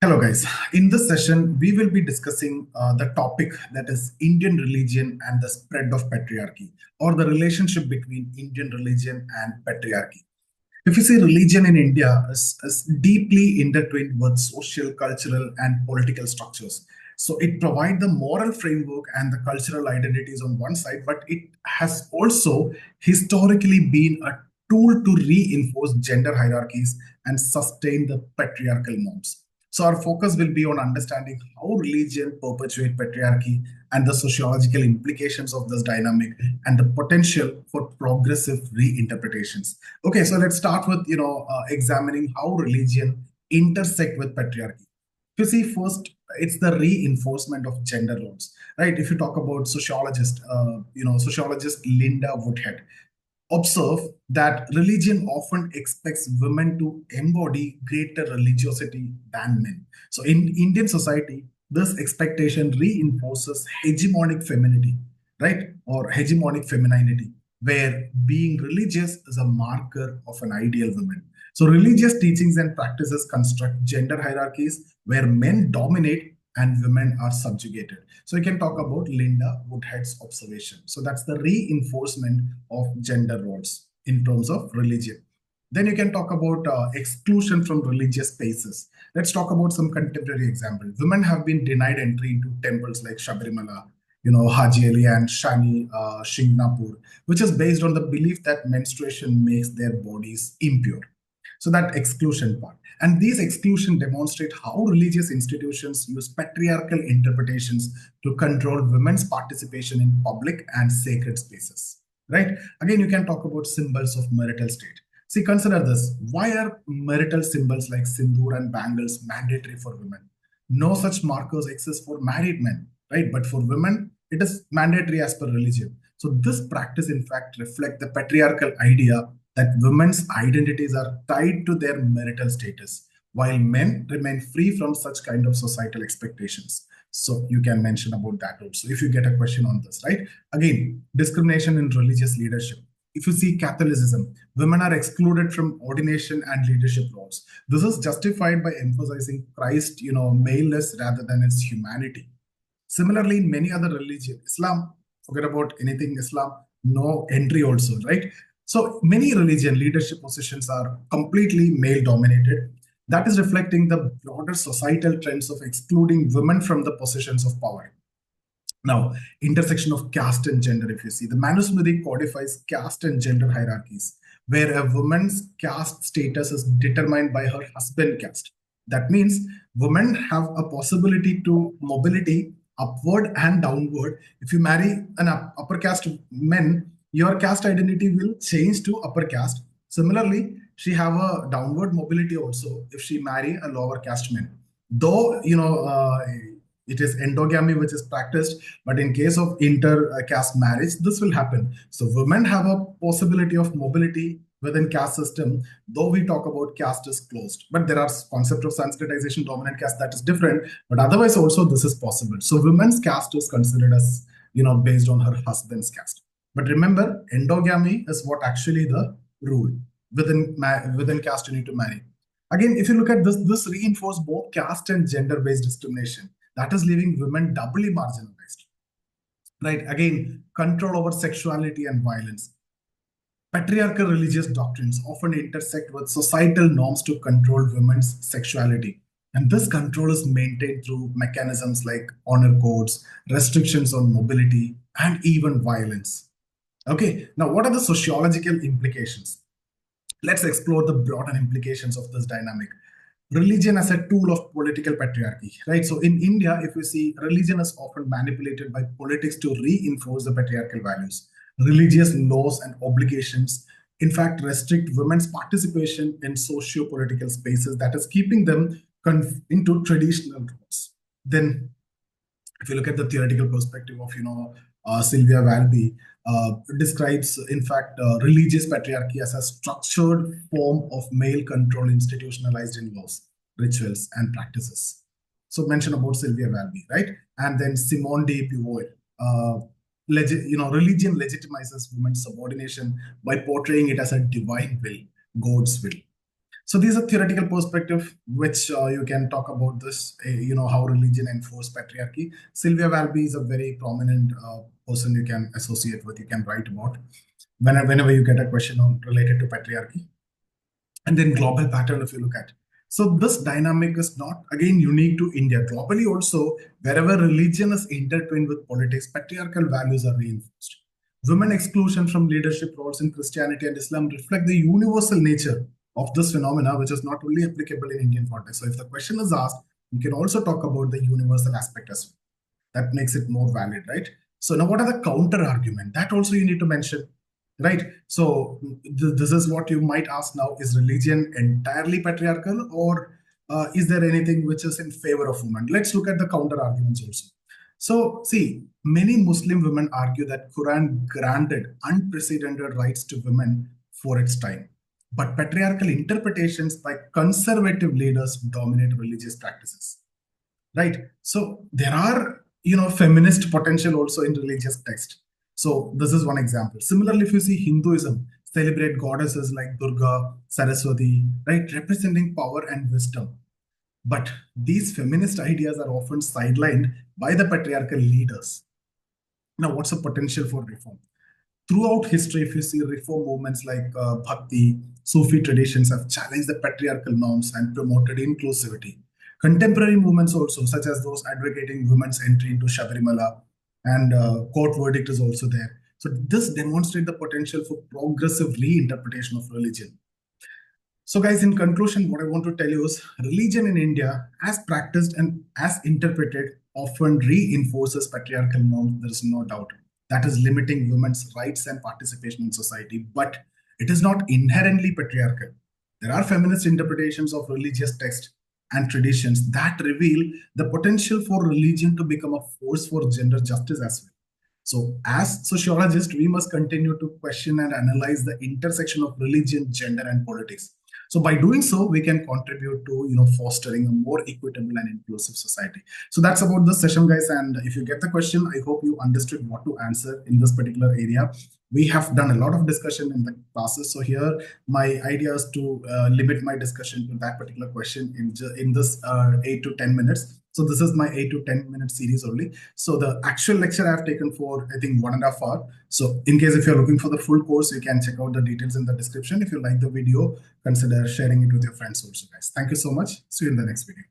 Hello, guys. In this session, we will be discussing the topic that is Indian religion and the spread of patriarchy, or the relationship between Indian religion and patriarchy. If you see, religion in India is deeply intertwined with social, cultural, and political structures. So it provides the moral framework and the cultural identities on one side, but it has also historically been a tool to reinforce gender hierarchies and sustain the patriarchal norms. So our focus will be on understanding how religion perpetuate patriarchy and the sociological implications of this dynamic and the potential for progressive reinterpretations. Okay, so let's start with examining how religion intersect with patriarchy. If you see, first, it's the reinforcement of gender roles, right? If you talk about sociologist Linda Woodhead observe that religion often expects women to embody greater religiosity than men. So in Indian society, this expectation reinforces hegemonic femininity, right? Or hegemonic femininity, where being religious is a marker of an ideal woman. So religious teachings and practices construct gender hierarchies where men dominate and women are subjugated. So we can talk about Linda Woodhead's observation. So that's the reinforcement of gender roles in terms of religion. Then you can talk about exclusion from religious spaces. Let's talk about some contemporary examples. Women have been denied entry into temples like Sabarimala, Haji Ali and Shani Shingnapur, which is based on the belief that menstruation makes their bodies impure. So that exclusion part. And these exclusion demonstrate how religious institutions use patriarchal interpretations to control women's participation in public and sacred spaces. Right? Again, you can talk about symbols of marital state. See, consider this. Why are marital symbols like sindoor and bangles mandatory for women? No such markers exist for married men, right? But for women, it is mandatory as per religion. So this practice, in fact, reflects the patriarchal idea that women's identities are tied to their marital status, while men remain free from such kind of societal expectations. So you can mention about that also if you get a question on this, right? Again, discrimination in religious leadership. If you see Catholicism, women are excluded from ordination and leadership roles. This is justified by emphasizing Christ, maleness rather than its humanity. Similarly, in many other religions, Islam, forget about anything Islam, no entry also, right? So many religion leadership positions are completely male dominated. That is reflecting the broader societal trends of excluding women from the positions of power. Now, intersection of caste and gender, if you see, the Manusmriti codifies caste and gender hierarchies, where a woman's caste status is determined by her husband caste. That means women have a possibility to mobility upward and downward. If you marry an upper caste men, your caste identity will change to upper caste. Similarly, she have a downward mobility also if she marry a lower caste man. Though, it is endogamy which is practiced, but in case of inter-caste marriage, this will happen. So women have a possibility of mobility within caste system, though we talk about caste is closed. But there are concept of Sanskritization, dominant caste, that is different. But otherwise also this is possible. So women's caste is considered as, based on her husband's caste. But remember, endogamy is what actually the rule. Within caste, you need to marry. Again, if you look at this reinforces both caste and gender-based discrimination. That is leaving women doubly marginalized. Right? Again, control over sexuality and violence. Patriarchal religious doctrines often intersect with societal norms to control women's sexuality. And this control is maintained through mechanisms like honor codes, restrictions on mobility, and even violence. Okay, now what are the sociological implications? Let's explore the broader implications of this dynamic. Religion as a tool of political patriarchy, right? So in India, if you see, religion is often manipulated by politics to reinforce the patriarchal values. Religious laws and obligations, in fact, restrict women's participation in socio-political spaces, that is keeping them into traditional roles. Then, if you look at the theoretical perspective of, Sylvia Walby, describes, in fact, religious patriarchy as a structured form of male control institutionalized in laws, rituals, and practices. So mention about Sylvia Walby, right? And then Simone de Beauvoir, religion legitimizes women's subordination by portraying it as a divine will, God's will. So these are theoretical perspective, which you can talk about this, how religion enforce patriarchy. Sylvia Walby is a very prominent person you can associate with, you can write about whenever you get a question on related to patriarchy. And then global pattern, if you look at. So this dynamic is not again unique to India. Globally also, wherever religion is intertwined with politics, patriarchal values are reinforced. Women exclusion from leadership roles in Christianity and Islam reflect the universal nature of this phenomena, which is not only applicable in Indian context. So if the question is asked, we can also talk about the universal aspect as well. That makes it more valid, right? So now what are the counter argument? That also you need to mention, right? So this is what you might ask now: is religion entirely patriarchal, or is there anything which is in favor of women? Let's look at the counter arguments also. So see, many Muslim women argue that Quran granted unprecedented rights to women for its time, but patriarchal interpretations by conservative leaders dominate religious practices, right? So there are feminist potential also in religious text. So this is one example. Similarly, if you see Hinduism celebrate goddesses like Durga, Saraswati, right, representing power and wisdom, but these feminist ideas are often sidelined by the patriarchal leaders. Now what's the potential for reform? Throughout history, if you see reform movements like Bhakti, Sufi traditions have challenged the patriarchal norms and promoted inclusivity. Contemporary movements also, such as those advocating women's entry into Sabarimala and court verdict is also there. So this demonstrates the potential for progressive reinterpretation of religion. So guys, in conclusion, what I want to tell you is religion in India, as practiced and as interpreted, often reinforces patriarchal norms. There is no doubt. That is limiting women's rights and participation in society, but it is not inherently patriarchal. There are feminist interpretations of religious text and traditions that reveal the potential for religion to become a force for gender justice as well. So, as sociologists, we must continue to question and analyze the intersection of religion, gender, and politics. So, by doing so, we can contribute to fostering a more equitable and inclusive society. So that's about this session, guys. And if you get the question, I hope you understood what to answer in this particular area. We have done a lot of discussion in the classes. So here, my idea is to limit my discussion to that particular question in this 8 to 10 minutes. So this is my 8 to 10 minute series only. So the actual lecture I've taken for, I think, 1.5 hours. So in case if you're looking for the full course, you can check out the details in the description. If you like the video, consider sharing it with your friends also, guys. Thank you so much. See you in the next video.